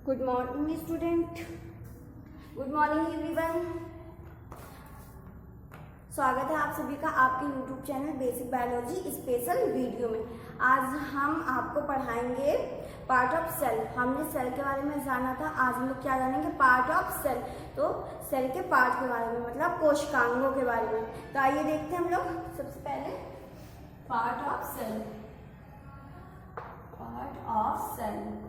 Good morning student, good morning everyone. स्वागत है आप सभी का आपके YouTube channel basic biology special video में। आज हम आपको पढ़ाएंगे पार्ट ऑफ सेल। हमने सेल के बारे में जाना था, आज हम लोग क्या जानेंगे? Part of cell. तो सेल के पार्ट के बारे में मतलब कोशिकांगों के बारे में। तो आइए देखते हैं हम लोग सबसे पहले part of cell. Part of cell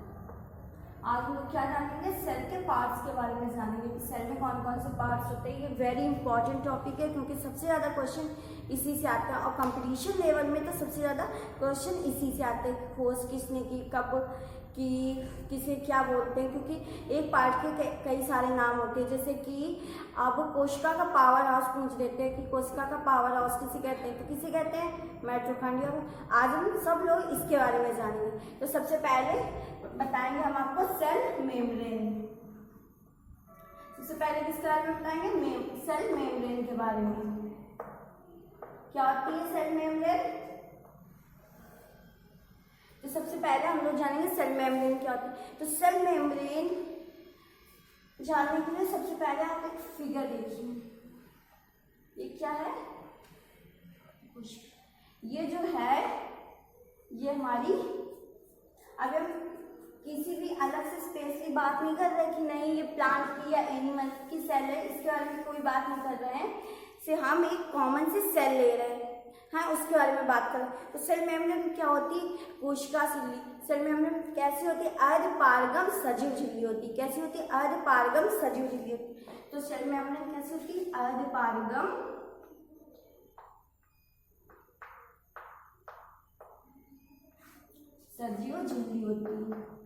आज हम लोग क्या जानेंगे? सेल के पार्ट्स के बारे में जानेंगे कि सेल में कौन कौन से पार्ट्स होते हैं। ये वेरी इंपॉर्टेंट टॉपिक है क्योंकि सबसे ज़्यादा क्वेश्चन इसी से आता है और कंपटीशन लेवल में तो सबसे ज़्यादा क्वेश्चन इसी से आते हैं। खोज किसने की, कब की, किसे क्या बोलते हैं, क्योंकि एक पार्ट के कई सारे नाम होते हैं। जैसे कि अब कोशिका का पावर हाउस पूछ देते हैं कि कोशिका का पावर हाउस किसे कहते हैं, तो किसे कहते हैं? माइटोकॉन्ड्रिया को। आज हम सब लोग इसके बारे में जानेंगे। तो सबसे पहले बताएंगे हम आपको सेल मेम्ब्रेन। सबसे पहले किसके बारे में बताएंगे? सेल मेम्ब्रेन के बारे में। क्या होती है सेल मेम्ब्रेन? तो सबसे पहले हम लोग जानेंगे सेल मेम्ब्रेन क्या होती है। तो सेल मेम्ब्रेन जानने के लिए सबसे पहले आप एक फिगर देखिए। ये क्या है? ये जो है ये हमारी, अगर किसी भी अलग से स्पेस की बात नहीं कर रहे कि नहीं ये प्लांट की या एनिमल की सेल है, इसके बारे में कोई बात नहीं कर रहे हैं। से हम एक कॉमन से सेल ले रहे हैं, हाँ, उसके बारे में बात करें। तो सेल मेम्ब्रेन क्या होती है? कोशिका झिल्ली। सेल मेम्ब्रेन कैसी होती है? अर्धपारगम सजीव झिल्ली होती है। कैसी होती है? अर्धपारगम सजीव झिल्ली होती है। तो सेल मेम्ब्रेन कैसी होती है? अर्धपारगम सजीव झिल्ली होती है,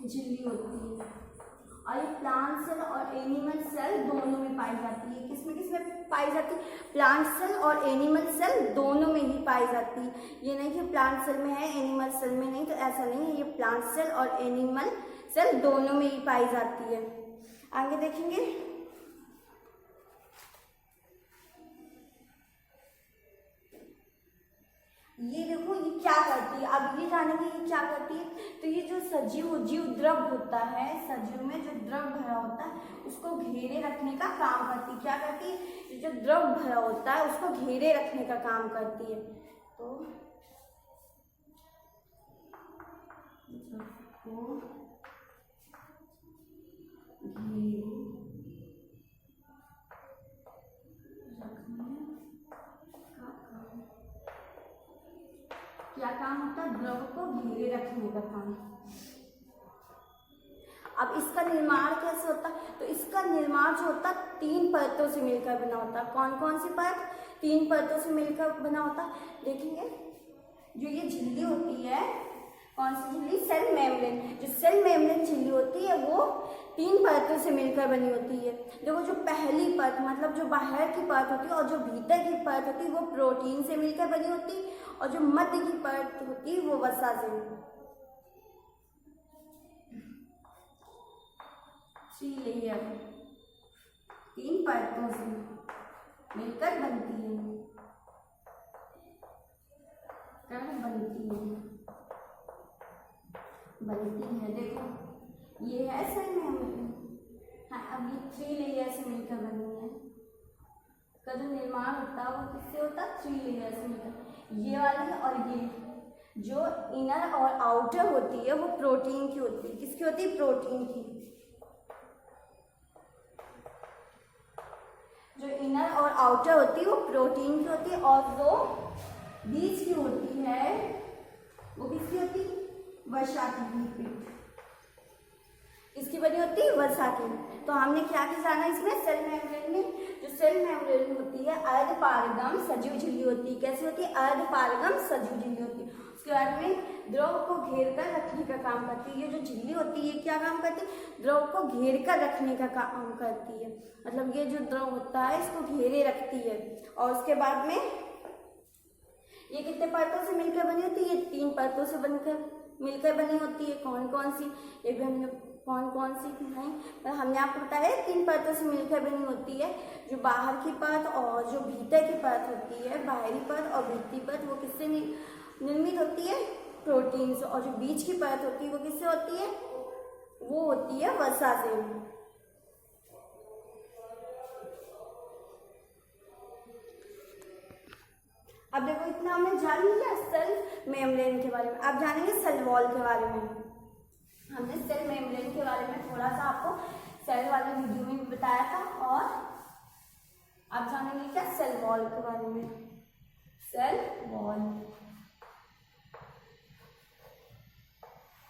झिल्ली होती है। और ये प्लांट सेल और एनिमल सेल दोनों में पाई जाती है। किसमें पाई जाती है? प्लांट सेल और एनिमल सेल दोनों में ही पाई जाती है। ये नहीं कि प्लांट सेल में है एनिमल सेल में नहीं, तो ऐसा नहीं है। ये प्लांट सेल और एनिमल सेल दोनों में ही पाई जाती है। आगे देखेंगे। ये देखो ये क्या करती है, अब ये जानेंगे ये क्या करती है। तो ये जो जीव द्रव होता है, सजीव में जो द्रव भरा होता है उसको घेरे रखने का काम करती है। क्या करती है? ये जो द्रव भरा होता है उसको घेरे रखने का काम करती है। तो को क्या काम होता है? द्रव को घेरे रखने का काम। अब इसका निर्माण कैसे होता है? तो इसका निर्माण जो होता है 3 परतों से मिलकर बना होता है। कौन कौन सी परत? 3 परतों से मिलकर बना होता है। देखेंगे जो ये झिल्ली होती है, कौन सी झिल्ली? Cell membrane. जो सेल मेम्ब्रेन झिल्ली होती है वो 3 परतों से मिलकर बनी होती है। देखो जो पहली परत मतलब जो बाहर की परत होती है और जो भीतर की परत होती है वो प्रोटीन से मिलकर बनी होती है, और जो मध्य की परत होती है वो वसा से। 3 लेयर 3 परतों से मिलकर बनती है, बनती है। देखो ये है सेल मेम्ब्रेन, हाँ, अब ये 3 लेयर से मिलकर बनी है। का जो निर्माण होता है वो किससे होता है? 3 लेयर से मिलकर। ये वाली और ये जो इनर और आउटर होती है वो प्रोटीन की होती है। किसकी होती है? प्रोटीन की। जो इनर और आउटर होती है वो प्रोटीन की होती है, और जो बीच की होती है वो किसकी होती है? वसा की। लिपिड इसकी बनी होती है वसा की। तो हमने क्या जाना इसमें? सेल मेम्ब्रेन में जो सेल मेम्ब्रेन होती है अर्धपारगम सजीव झिल्ली होती है। कैसी होती है? अर्धपारगम सजीव झिल्ली होती है। उसके बाद में द्रव को घेर कर रखने का काम करती है। ये जो झिल्ली होती है क्या काम करती है? द्रव को घेर कर रखने का काम करती है। मतलब ये जो द्रव होता है इसको घेरे रखती है। और उसके बाद में ये कितने परतों से मिलकर बनी होती है? ये 3 परतों से मिलकर बनी होती है। कौन कौन सी? ये भी हमने कौन कौन सी नहीं, पर हमने आपको बताया 3 परतों से मिलकर बनी होती है। जो बाहर की परत और जो भीतर की परत होती है, बाहरी परत और भीतरी परत, वो किससे निर्मित होती है? प्रोटीन से, और जो बीच की परत होती है वो किससे होती है? वो होती है वसा से। अब देखो इतना हमने जान लिया सेल मेम्ब्रेन के बारे में। अब जानेंगे सेल वॉल के बारे में। हमने सेल मेम्ब्रेन के बारे में थोड़ा सा आपको सेल वाले वीडियो में भी बताया था, और अब जानेंगे क्या सेल वॉल के बारे में। सेल वॉल,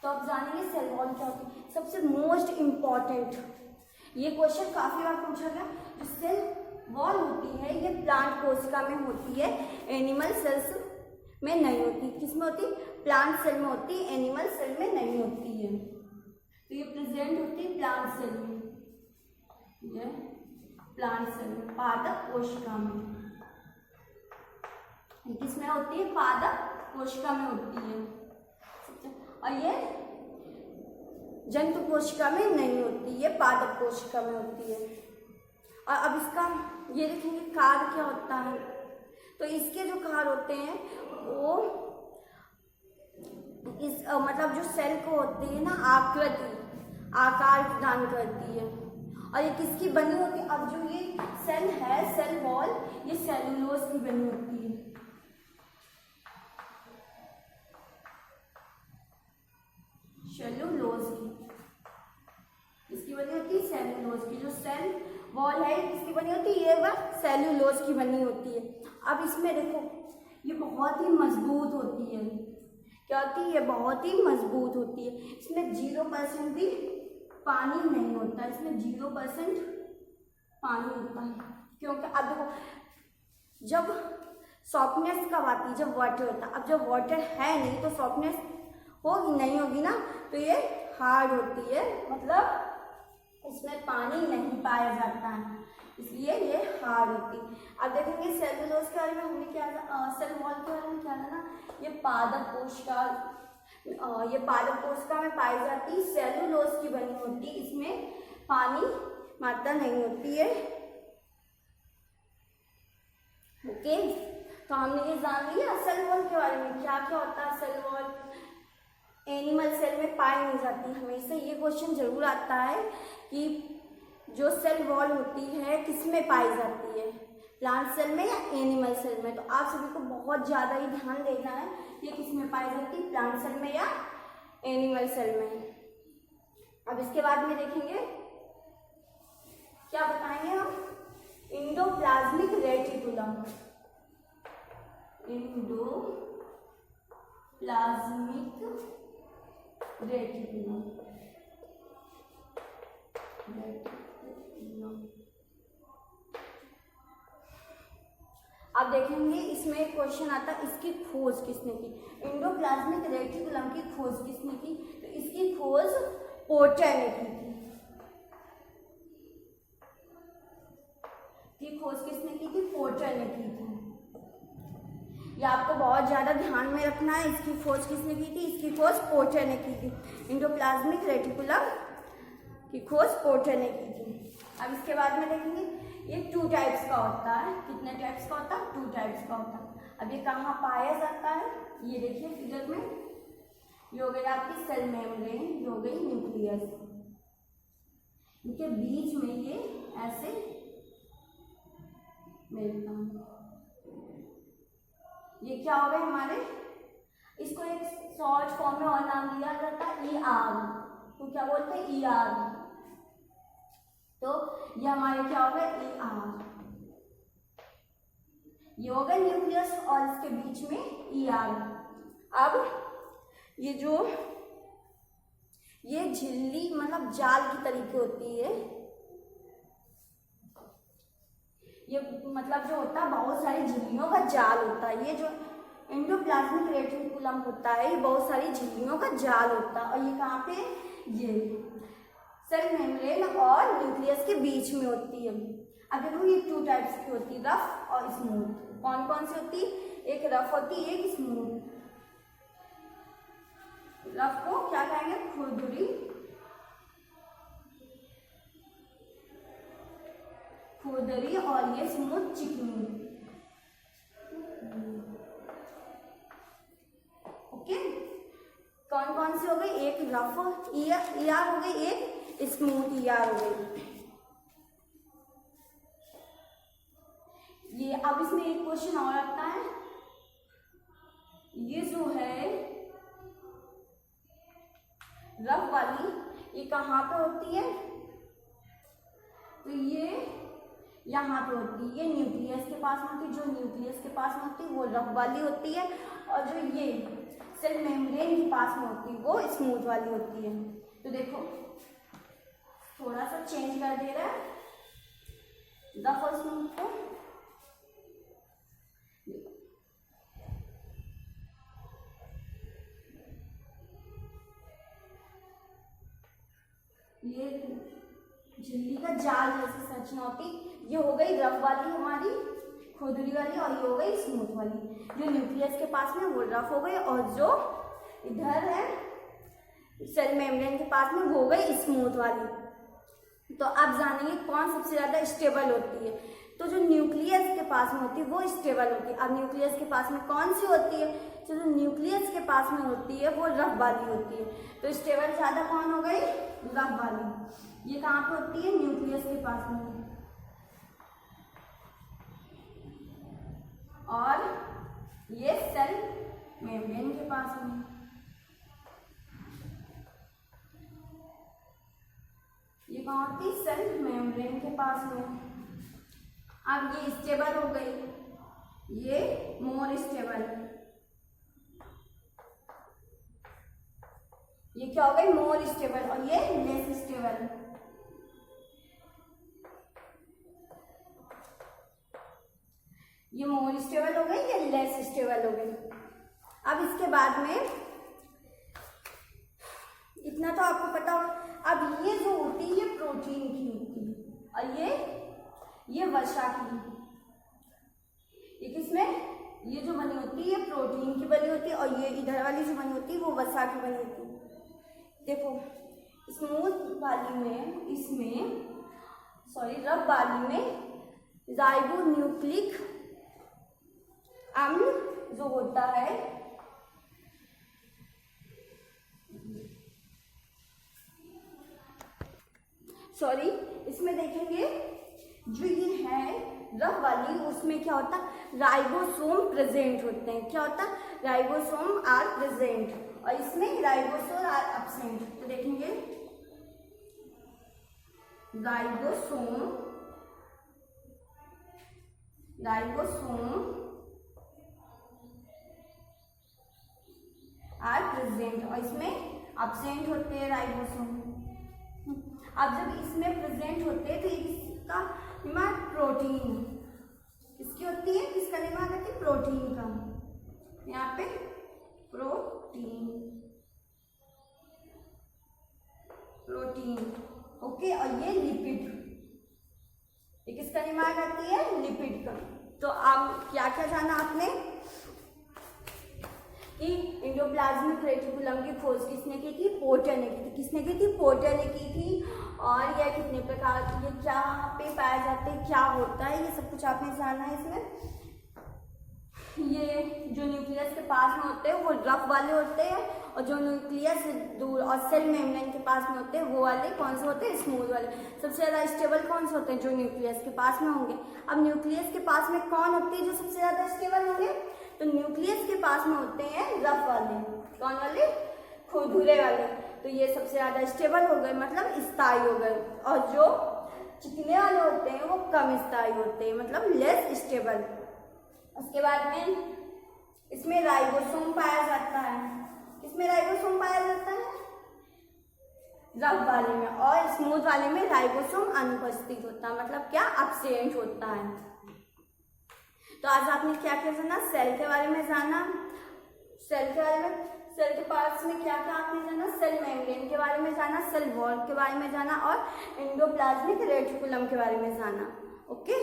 तो अब जानेंगे सेल वॉल क्या होती है। सबसे मोस्ट इम्पॉर्टेंट, ये क्वेश्चन काफी बार पूछा गया, जो सेल वॉल होती है ये प्लांट कोशिका में होती है, एनिमल सेल्स में नहीं होती। किसमें होती? प्लांट सेल में होती है, एनिमल सेल में नहीं होती है। तो ये प्रेजेंट होती है प्लांट सेल में, ये प्लांट सेल में, पादप कोशिका में। किसमें होती है? पादप कोशिका में होती है, और ये जंतु कोशिका में नहीं होती, ये पादप कोशिका में होती है। और अब इसका ये देखेंगे कार्य क्या होता है। तो इसके जो कार्य होते हैं वो इस मतलब जो सेल को होती है ना आकृति, आकार प्रदान करती है, और ये किसकी बनी होती है? अब जो ये सेल है, सेल वॉल, ये सेलुलोज की बनी होती है। सेलुलोज की, इसकी बनी होती है सेलुलोज की। जो सेल वॉल है किसकी बनी होती है? ये वह सेल्यूलोज की बनी होती है। अब इसमें देखो ये बहुत ही मजबूत होती है। क्या होती है? ये बहुत ही मजबूत होती है। इसमें 0% भी पानी नहीं होता, इसमें 0% पानी होता है। क्योंकि अब देखो जब सॉफ्टनेस कब आती है? जब वाटर होता है। अब जब वाटर है नहीं तो सॉफ्टनेस होगी नहीं, होगी ना, तो ये हार्ड होती है, मतलब इसमें पानी नहीं पाया जाता है, इसलिए ये हार्ड होती है। अब देखेंगे सेलुलोज के बारे में। हमने क्या सेल वॉल के बारे में क्या था ना, ये पादप कोशिका, ये पादप कोशिका में पाई जाती, सेलुलोज की बनी होती, इसमें पानी मात्रा नहीं होती है। ओके, तो हमने ये जान लिया सेल वॉल के बारे में, क्या क्या होता है सेल वॉल। एनिमल सेल में पाई नहीं जाती। हमेशा ये क्वेश्चन जरूर आता है कि जो सेल वॉल होती है किसमें पाई जाती है, प्लांट सेल में या एनिमल सेल में। तो आप सभी को बहुत ज़्यादा ही ध्यान देना है ये किसमें पाई जाती है, प्लांट सेल में या एनिमल सेल में। अब इसके बाद में देखेंगे क्या बताएंगे हम, इंडोप्लाज्मिक रेटिकुलम। इंडोप्लाज्मिक रेटिकुलम, अब देखेंगे इसमें एक क्वेश्चन आता है, इसकी खोज किसने की? इंडोप्लाज्मिक रेटिकुलम की खोज किसने की? तो इसकी खोज पोर्टर ने की थी। की खोज किसने की थी? पोर्टर ने की थी। ये आपको बहुत ज्यादा ध्यान में रखना है, इसकी खोज किसने की थी? इसकी खोज पोर्टर ने की थी। इंडोप्लाज्मिक रेटिकुलम की खोज पोर्टर ने की थी। अब इसके बाद में देखेंगे ये 2 टाइप्स का होता है। कितने टाइप्स का होता है? 2 टाइप्स का होता है। अब ये कहाँ पाया जाता है? ये देखिए फिगर में, ये हो गई आपकी सेल मेम्ब्रेन, ये हो गई न्यूक्लियस, इनके बीच में ये ऐसे मिलता है। ये क्या हो गए हमारे, इसको एक शॉर्ट फॉर्म में और नाम दिया जाता है ER, तो क्या बोलते हैं ER। तो ये हमारे क्या हो गए ER, ये हो गए न्यूक्लियस और इसके बीच में ER। अब ये जो ये झिल्ली मतलब जाल की तरीके होती है, ये मतलब जो होता है बहुत सारी झिल्लियों का जाल होता है। ये जो एंडोप्लाज्मिक रेटिकुलम होता है ये बहुत सारी झिल्लियों का जाल होता है, और ये कहाँ पे, ये सेल मेम्ब्रेन और न्यूक्लियस के बीच में होती है। अब देखो ये 2 टाइप्स की होती है, रफ और स्मूथ। कौन कौन सी होती? एक रफ होती है, एक स्मूथ। रफ को क्या कहेंगे? खुरदुरी, खुरदरी, और ये स्मूथ चिकनी। ओके, कौन कौन सी हो गई, एक रफ ईआर हो गई, एक स्मूथ ईआर हो गई। ये अब इसमें एक क्वेश्चन और आता है, ये जो है रफ वाली, ये कहाँ पे होती है, तो ये यहाँ पे होती है, ये न्यूक्लियस के पास में होती है, जो न्यूक्लियस के पास में होती है वो रफ वाली होती है, और जो ये सेल मेम्ब्रेन के पास में होती है वो स्मूथ वाली होती है। तो देखो थोड़ा सा चेंज कर दे रहा है रफ और स्मूथ को। ये झिल्ली का जाल जैसी संरचना होती, ये हो गई रफ वाली हमारी खुरदुरी वाली, और ये हो गई स्मूथ वाली। जो न्यूक्लियस के पास में वो रफ हो गई, और जो इधर है सेल मेम्ब्रेन के पास में वो हो गई स्मूथ वाली। तो अब जानेंगे कौन सबसे ज्यादा स्टेबल होती है। तो जो न्यूक्लियस के पास में होती है वो स्टेबल होती है। अब न्यूक्लियस के पास में कौन सी होती है, तो जो न्यूक्लियस के पास में होती है वो रफ वाली होती है। तो स्टेबल ज्यादा कौन हो गई, रफ वाली। ये कहाँ पे होती है, न्यूक्लियस के पास में, और ये सेल मेम्ब्रेन के पास में। ये कहाँ होती है, सेल मेम्ब्रेन के पास में। अब ये स्टेबल हो गई, ये मोर स्टेबल, ये क्या हो गई, मोर स्टेबल, और ये लेस स्टेबल। ये मोर स्टेबल हो गई, ये लेस स्टेबल हो गई। अब इसके बाद में इतना तो आपको पता हो। अब ये जो होती है ये प्रोटीन की होती है, और ये वसा की। ये किसमें, ये जो बनी होती है ये प्रोटीन की बनी होती है, और ये इधर वाली जो बनी होती है वो वसा की बनी होती है। देखो स्मूथ वाली में, इसमें रफ वाली में राइबोन्यूक्लिक अम्ल जो होता है, इसमें देखेंगे जो ये है रफ वाली, उसमें क्या होता है, राइबोसोम प्रेजेंट होते हैं। क्या होता है, राइबोसोम आर प्रेजेंट, और इसमें राइबोसोम आर एब्सेंट। तो देखेंगे राइबोसोम आर प्रेजेंट, और इसमें एब्सेंट होते हैं राइबोसोम। अब जब इसमें प्रेजेंट होते हैं तो इसका निर्माण प्रोटीन, इसकी होती है, किसका निर्माण करती है, प्रोटीन का। यहाँ पे प्रोटीन ओके, और ये लिपिड, ये किसका निर्माण करती है, लिपिड का। तो अब क्या क्या जाना आपने कि एंडोप्लाज्मिक रेटिकुलम की खोज किसने की थी, पोर्टर ने की थी। किसने की थी, पोर्टर ने की थी। और यह कितने प्रकार, ये क्या पे पाए जाते हैं, क्या होता है, ये सब कुछ आपने जाना है इसमें। ये जो न्यूक्लियस के पास में होते हैं वो रफ वाले होते हैं, और जो न्यूक्लियस दूर और सेल मेम्ब्रेन के पास में होते हैं वो वाले कौन से होते हैं, स्मूथ वाले। सबसे ज्यादा स्टेबल कौन से होते हैं, जो न्यूक्लियस के पास में होंगे। अब न्यूक्लियस के पास में कौन होती है जो सबसे ज्यादा स्टेबल होंगे, तो न्यूक्लियस के पास में होते हैं रफ वाले। कौन वाले, खुरदुरे वाले। तो ये सबसे ज्यादा स्टेबल हो गए, मतलब स्थायी हो गए। और जो चिकने वाले होते हैं वो कम स्थायी होते हैं, मतलब लेस स्टेबल। उसके बाद में इसमें राइबोसोम पाया जाता है। इसमें राइबोसोम पाया जाता है रफ वाले में, और स्मूथ वाले में राइबोसोम अनुपस्थित होता है, मतलब क्या, एब्सेंट होता है। तो आज आपने क्या क्या जाना, सेल के बारे में जाना, सेल के बारे में, सेल के पार्ट्स में क्या क्या आपने जाना, सेल मेम्ब्रेन के बारे में जाना, सेल वॉल के बारे में जाना, और एंडोप्लाज्मिक रेटिकुलम के बारे में जाना। ओके।